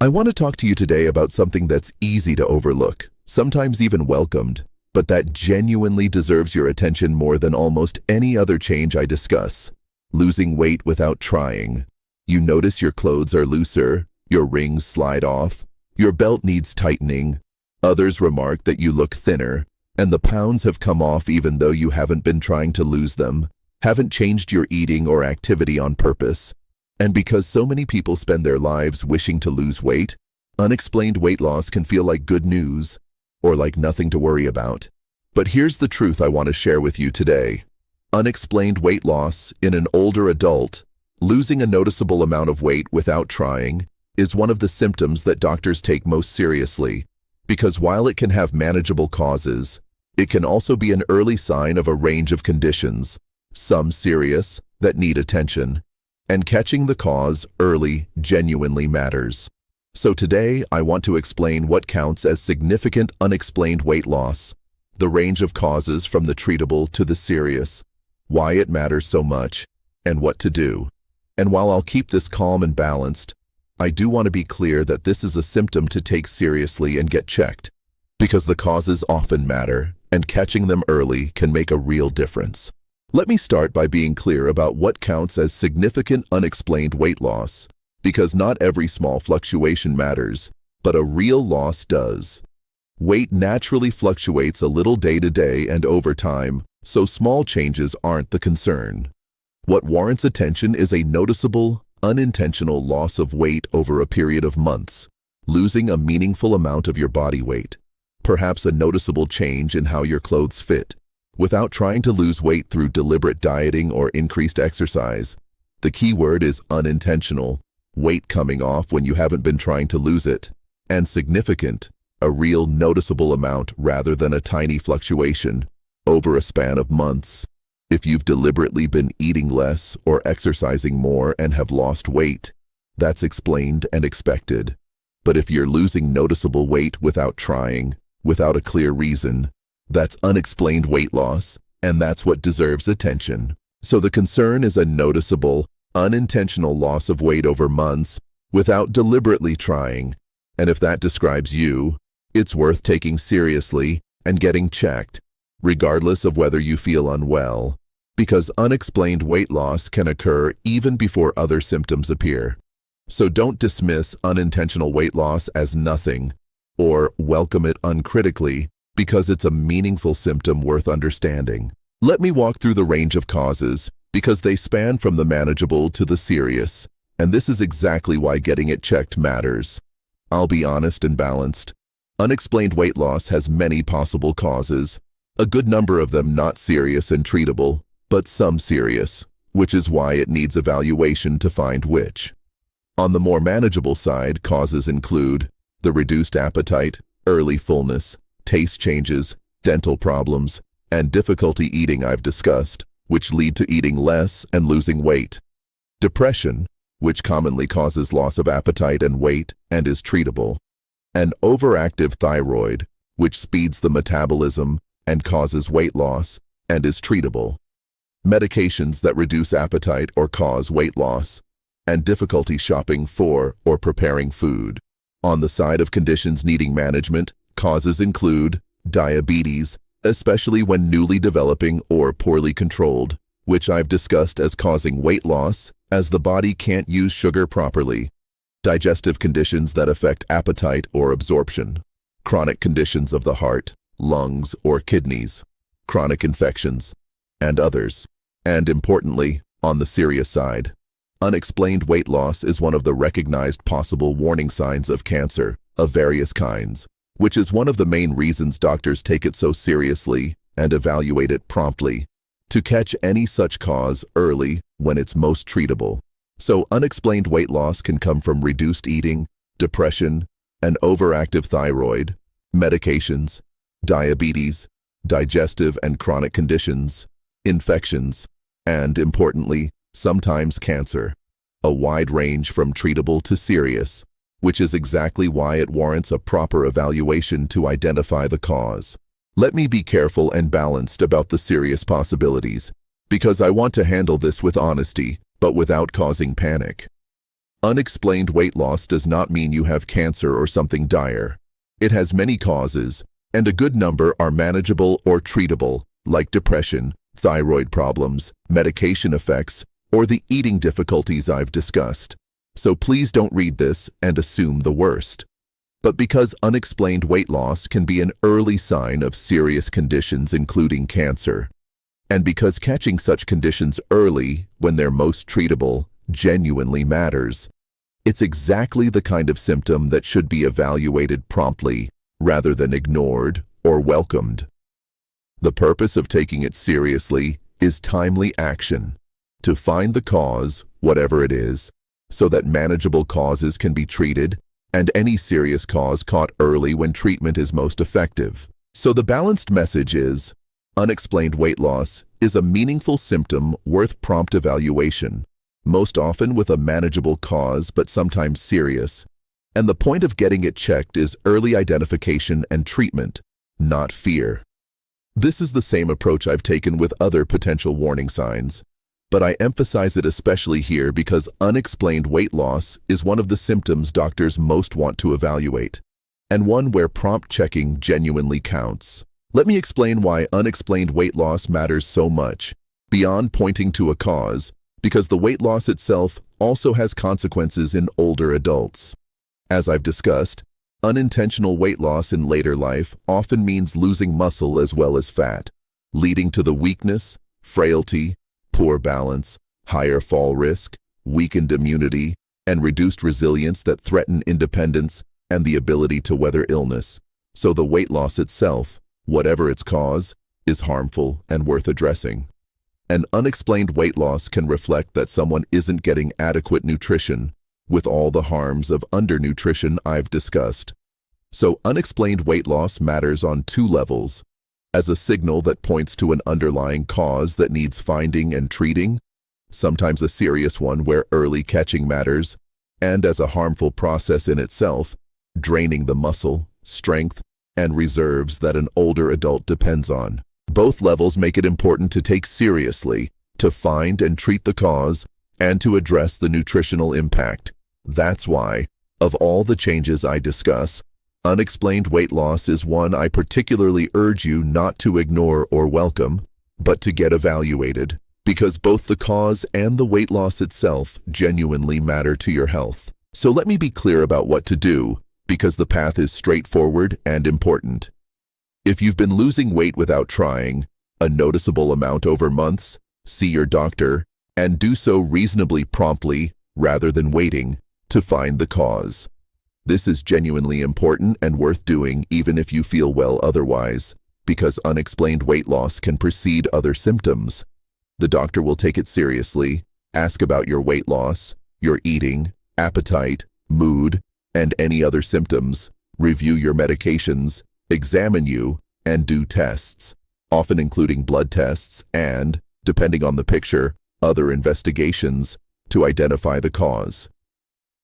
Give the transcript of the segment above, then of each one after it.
I want to talk to you today about something that's easy to overlook, sometimes even welcomed, but that genuinely deserves your attention more than almost any other change I discuss: losing weight without trying. You notice your clothes are looser, your rings slide off, your belt needs tightening. Others remark that you look thinner, and the pounds have come off even though you haven't been trying to lose them, haven't changed your eating or activity on purpose. And because so many people spend their lives wishing to lose weight, unexplained weight loss can feel like good news or like nothing to worry about. But here's the truth I want to share with you today. Unexplained weight loss in an older adult, losing a noticeable amount of weight without trying, is one of the symptoms that doctors take most seriously, because while it can have manageable causes, it can also be an early sign of a range of conditions, some serious, that need attention. And catching the cause early genuinely matters. So today, I want to explain what counts as significant unexplained weight loss, the range of causes from the treatable to the serious, why it matters so much, and what to do. And while I'll keep this calm and balanced, I do want to be clear that this is a symptom to take seriously and get checked, because the causes often matter, and catching them early can make a real difference. Let me start by being clear about what counts as significant unexplained weight loss, because not every small fluctuation matters, but a real loss does. Weight naturally fluctuates a little day to day and over time, so small changes aren't the concern. What warrants attention is a noticeable, unintentional loss of weight over a period of months, losing a meaningful amount of your body weight, perhaps a noticeable change in how your clothes fit, without trying to lose weight through deliberate dieting or increased exercise. The key word is unintentional, weight coming off when you haven't been trying to lose it, and significant, a real noticeable amount rather than a tiny fluctuation, over a span of months. If you've deliberately been eating less or exercising more and have lost weight, that's explained and expected. But if you're losing noticeable weight without trying, without a clear reason, that's unexplained weight loss, and that's what deserves attention. So the concern is a noticeable, unintentional loss of weight over months without deliberately trying. And if that describes you, it's worth taking seriously and getting checked, regardless of whether you feel unwell, because unexplained weight loss can occur even before other symptoms appear. So don't dismiss unintentional weight loss as nothing, or welcome it uncritically, because it's a meaningful symptom worth understanding. Let me walk through the range of causes, because they span from the manageable to the serious, and this is exactly why getting it checked matters. I'll be honest and balanced. Unexplained weight loss has many possible causes, a good number of them not serious and treatable, but some serious, which is why it needs evaluation to find which. On the more manageable side, causes include the reduced appetite, early fullness, taste changes, dental problems, and difficulty eating I've discussed, which lead to eating less and losing weight. Depression, which commonly causes loss of appetite and weight and is treatable. An overactive thyroid, which speeds the metabolism and causes weight loss and is treatable. Medications that reduce appetite or cause weight loss, and difficulty shopping for or preparing food. On the side of conditions needing management, causes include diabetes, especially when newly developing or poorly controlled, which I've discussed as causing weight loss as the body can't use sugar properly. Digestive conditions that affect appetite or absorption. Chronic conditions of the heart, lungs, or kidneys. Chronic infections, and others. And importantly, on the serious side, unexplained weight loss is one of the recognized possible warning signs of cancer of various kinds, which is one of the main reasons doctors take it so seriously and evaluate it promptly, to catch any such cause early when it's most treatable. So unexplained weight loss can come from reduced eating, depression, an overactive thyroid, medications, diabetes, digestive and chronic conditions, infections, and importantly, sometimes cancer. A wide range from treatable to serious, which is exactly why it warrants a proper evaluation to identify the cause. Let me be careful and balanced about the serious possibilities, because I want to handle this with honesty, but without causing panic. Unexplained weight loss does not mean you have cancer or something dire. It has many causes, and a good number are manageable or treatable, like depression, thyroid problems, medication effects, or the eating difficulties I've discussed. So please don't read this and assume the worst. But because unexplained weight loss can be an early sign of serious conditions including cancer, and because catching such conditions early, when they're most treatable, genuinely matters, it's exactly the kind of symptom that should be evaluated promptly rather than ignored or welcomed. The purpose of taking it seriously is timely action, to find the cause, whatever it is, so that manageable causes can be treated and any serious cause caught early when treatment is most effective. So the balanced message is, unexplained weight loss is a meaningful symptom worth prompt evaluation, most often with a manageable cause but sometimes serious, and the point of getting it checked is early identification and treatment, not fear. This is the same approach I've taken with other potential warning signs, but I emphasize it especially here because unexplained weight loss is one of the symptoms doctors most want to evaluate, and one where prompt checking genuinely counts. Let me explain why unexplained weight loss matters so much, beyond pointing to a cause, because the weight loss itself also has consequences in older adults. As I've discussed, unintentional weight loss in later life often means losing muscle as well as fat, leading to the weakness, frailty, poor balance, higher fall risk, weakened immunity, and reduced resilience that threaten independence and the ability to weather illness. So the weight loss itself, whatever its cause, is harmful and worth addressing. An unexplained weight loss can reflect that someone isn't getting adequate nutrition, with all the harms of undernutrition I've discussed. So unexplained weight loss matters on two levels: as a signal that points to an underlying cause that needs finding and treating, sometimes a serious one where early catching matters, and as a harmful process in itself, draining the muscle, strength, and reserves that an older adult depends on. Both levels make it important to take seriously, to find and treat the cause, and to address the nutritional impact. That's why, of all the changes I discuss, unexplained weight loss is one I particularly urge you not to ignore or welcome, but to get evaluated, because both the cause and the weight loss itself genuinely matter to your health. So let me be clear about what to do, because the path is straightforward and important. If you've been losing weight without trying, a noticeable amount over months, see your doctor, and do so reasonably promptly rather than waiting to find the cause. This is genuinely important and worth doing even if you feel well otherwise, because unexplained weight loss can precede other symptoms. The doctor will take it seriously, ask about your weight loss, your eating, appetite, mood, and any other symptoms, review your medications, examine you, and do tests, often including blood tests and, depending on the picture, other investigations to identify the cause.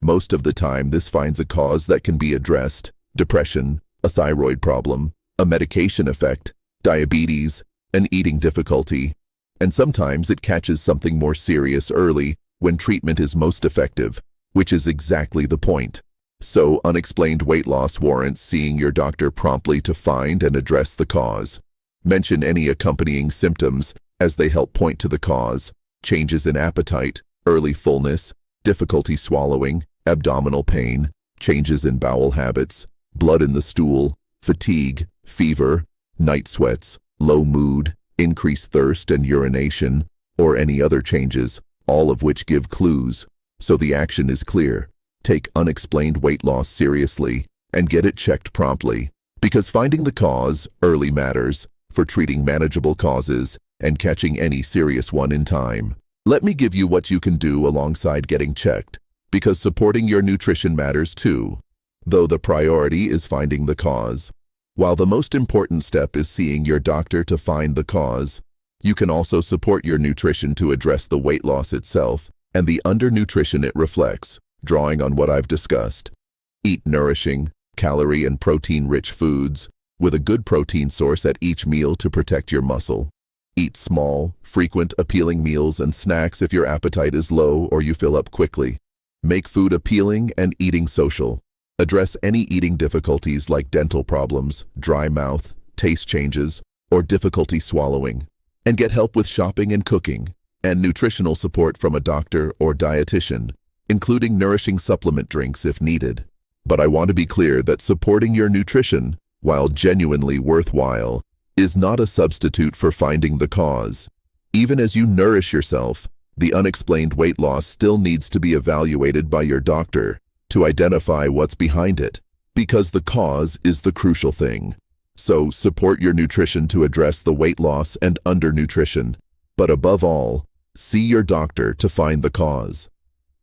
Most of the time, this finds a cause that can be addressed: depression, a thyroid problem, a medication effect, diabetes, an eating difficulty, and sometimes it catches something more serious early when treatment is most effective, which is exactly the point. So unexplained weight loss warrants seeing your doctor promptly to find and address the cause. Mention any accompanying symptoms as they help point to the cause: changes in appetite, early fullness, difficulty swallowing, abdominal pain, changes in bowel habits, blood in the stool, fatigue, fever, night sweats, low mood, increased thirst and urination, or any other changes, all of which give clues. So the action is clear. Take unexplained weight loss seriously and get it checked promptly, because finding the cause early matters for treating manageable causes and catching any serious one in time. Let me give you what you can do alongside getting checked, because supporting your nutrition matters too, though the priority is finding the cause. While the most important step is seeing your doctor to find the cause, you can also support your nutrition to address the weight loss itself and the undernutrition it reflects, drawing on what I've discussed. Eat nourishing, calorie and protein-rich foods, with a good protein source at each meal to protect your muscle. Eat small, frequent, appealing meals and snacks if your appetite is low or you fill up quickly. Make food appealing and eating social. Address any eating difficulties like dental problems, dry mouth, taste changes, or difficulty swallowing. And get help with shopping and cooking, and nutritional support from a doctor or dietitian, including nourishing supplement drinks if needed. But I want to be clear that supporting your nutrition, while genuinely worthwhile, is not a substitute for finding the cause. Even as you nourish yourself, the unexplained weight loss still needs to be evaluated by your doctor to identify what's behind it, because the cause is the crucial thing. So support your nutrition to address the weight loss and undernutrition, but above all, see your doctor to find the cause.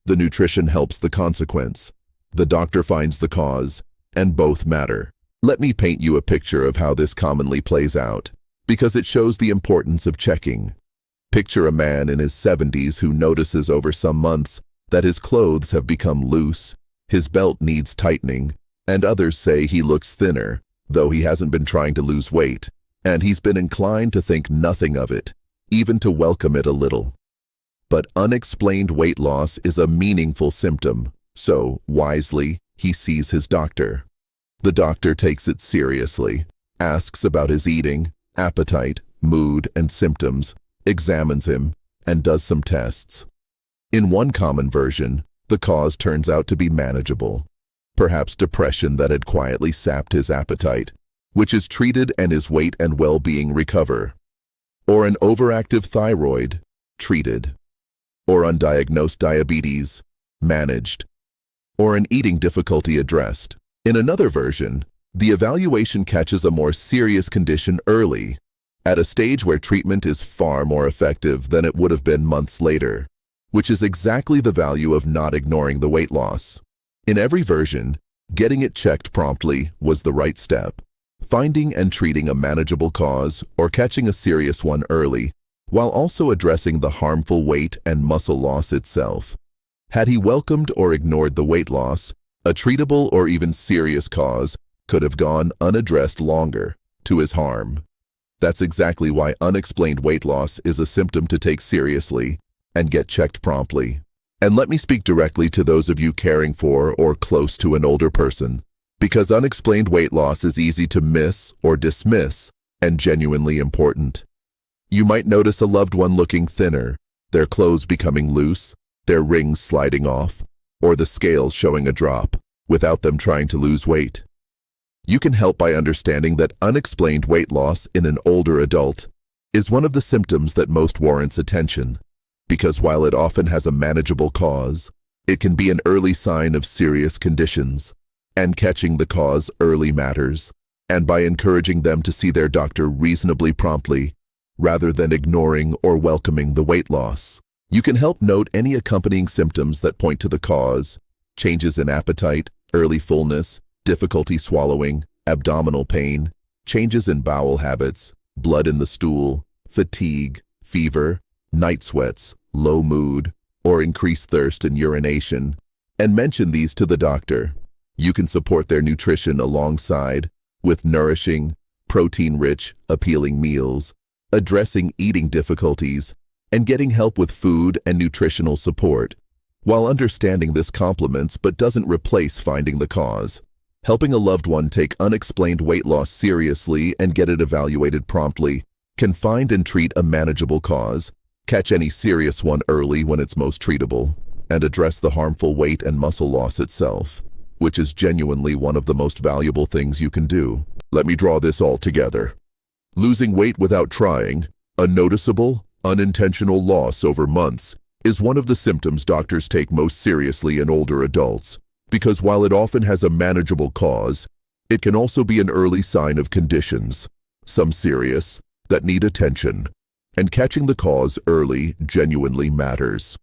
The nutrition helps the consequence. The doctor finds the cause, and both matter. Let me paint you a picture of how this commonly plays out, because it shows the importance of checking. Picture a man in his 70s who notices over some months that his clothes have become loose, his belt needs tightening, and others say he looks thinner, though he hasn't been trying to lose weight, and he's been inclined to think nothing of it, even to welcome it a little. But unexplained weight loss is a meaningful symptom, so, wisely, he sees his doctor. The doctor takes it seriously, asks about his eating, appetite, mood, and symptoms, examines him, and does some tests. In one common version, the cause turns out to be manageable. Perhaps depression that had quietly sapped his appetite, which is treated and his weight and well-being recover. Or an overactive thyroid, treated. Or undiagnosed diabetes, managed. Or an eating difficulty addressed. In another version, the evaluation catches a more serious condition early, at a stage where treatment is far more effective than it would have been months later, which is exactly the value of not ignoring the weight loss. In every version, getting it checked promptly was the right step, finding and treating a manageable cause or catching a serious one early, while also addressing the harmful weight and muscle loss itself. Had he welcomed or ignored the weight loss, a treatable or even serious cause could have gone unaddressed longer, to his harm. That's exactly why unexplained weight loss is a symptom to take seriously and get checked promptly. And let me speak directly to those of you caring for or close to an older person, because unexplained weight loss is easy to miss or dismiss and genuinely important. You might notice a loved one looking thinner, their clothes becoming loose, their rings sliding off, or the scales showing a drop, without them trying to lose weight. You can help by understanding that unexplained weight loss in an older adult is one of the symptoms that most warrants attention, because while it often has a manageable cause, it can be an early sign of serious conditions, and catching the cause early matters, and by encouraging them to see their doctor reasonably promptly, rather than ignoring or welcoming the weight loss. You can help note any accompanying symptoms that point to the cause: changes in appetite, early fullness, difficulty swallowing, abdominal pain, changes in bowel habits, blood in the stool, fatigue, fever, night sweats, low mood, or increased thirst and urination, and mention these to the doctor. You can support their nutrition alongside with nourishing, protein-rich, appealing meals, addressing eating difficulties, and getting help with food and nutritional support. While understanding this complements but doesn't replace finding the cause, helping a loved one take unexplained weight loss seriously and get it evaluated promptly can find and treat a manageable cause, catch any serious one early when it's most treatable, and address the harmful weight and muscle loss itself, which is genuinely one of the most valuable things you can do. Let me draw this all together. Losing weight without trying, a noticeable, unintentional loss over months, is one of the symptoms doctors take most seriously in older adults, because while it often has a manageable cause, it can also be an early sign of conditions, some serious, that need attention, and catching the cause early genuinely matters.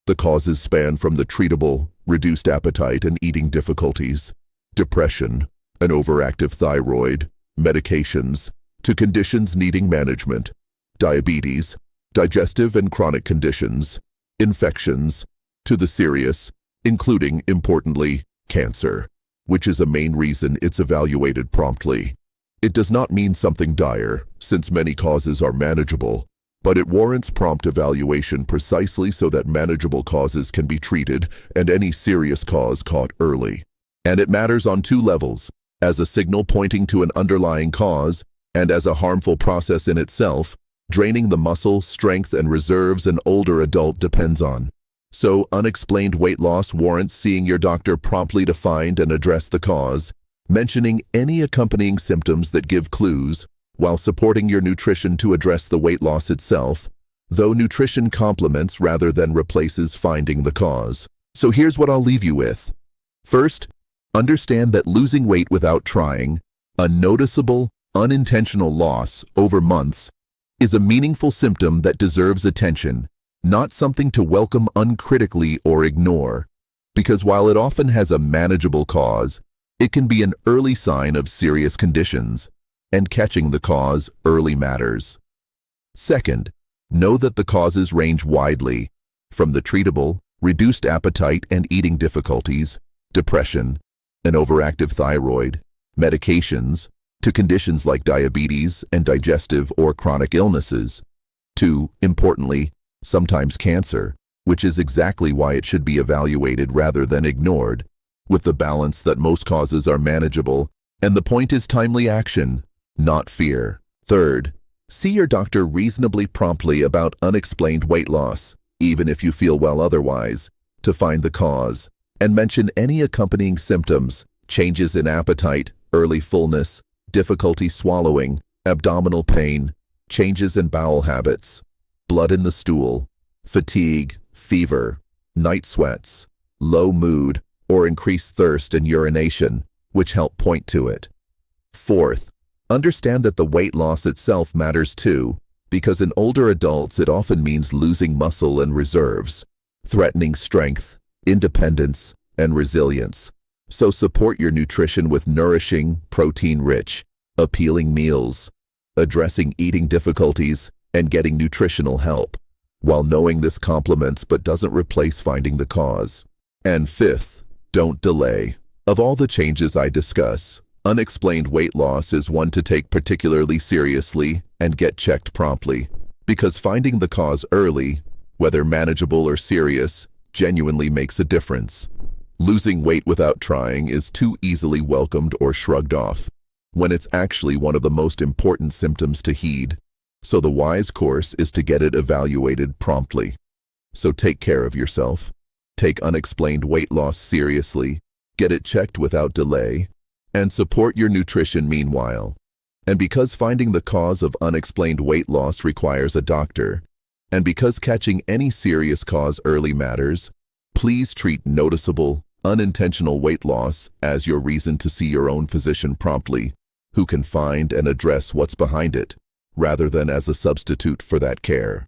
The causes span from the treatable, reduced appetite and eating difficulties, depression, an overactive thyroid, medications, to conditions needing management, diabetes, digestive and chronic conditions, infections, to the serious, including, importantly, cancer, which is a main reason it's evaluated promptly. It does not mean something dire, since many causes are manageable, but it warrants prompt evaluation precisely so that manageable causes can be treated and any serious cause caught early. And it matters on two levels, as a signal pointing to an underlying cause and as a harmful process in itself, draining the muscle, strength, and reserves an older adult depends on. So, unexplained weight loss warrants seeing your doctor promptly to find and address the cause, mentioning any accompanying symptoms that give clues, while supporting your nutrition to address the weight loss itself, though nutrition complements rather than replaces finding the cause. So here's what I'll leave you with. First, understand that losing weight without trying, a noticeable, unintentional loss over months, is a meaningful symptom that deserves attention, not something to welcome uncritically or ignore, because while it often has a manageable cause, it can be an early sign of serious conditions, and catching the cause early matters. Second, know that the causes range widely, from the treatable, reduced appetite and eating difficulties, depression, an overactive thyroid, medications, to conditions like diabetes and digestive or chronic illnesses, to, importantly, sometimes cancer, which is exactly why it should be evaluated rather than ignored, with the balance that most causes are manageable, and the point is timely action, not fear. Third, see your doctor reasonably promptly about unexplained weight loss, even if you feel well otherwise, to find the cause, and mention any accompanying symptoms, changes in appetite, early fullness, difficulty swallowing, abdominal pain, changes in bowel habits, blood in the stool, fatigue, fever, night sweats, low mood, or increased thirst and urination, which help point to it. Fourth, understand that the weight loss itself matters too, because in older adults it often means losing muscle and reserves, threatening strength, independence, and resilience. So support your nutrition with nourishing, protein-rich, appealing meals, addressing eating difficulties, and getting nutritional help, while knowing this complements but doesn't replace finding the cause. And fifth, don't delay. Of all the changes I discuss, unexplained weight loss is one to take particularly seriously and get checked promptly, because finding the cause early, whether manageable or serious, genuinely makes a difference. Losing weight without trying is too easily welcomed or shrugged off, when it's actually one of the most important symptoms to heed. So the wise course is to get it evaluated promptly. So take care of yourself. Take unexplained weight loss seriously, get it checked without delay, and support your nutrition meanwhile. And because finding the cause of unexplained weight loss requires a doctor, and because catching any serious cause early matters, please treat noticeable, unintentional weight loss as your reason to see your own physician promptly, who can find and address what's behind it, rather than as a substitute for that care.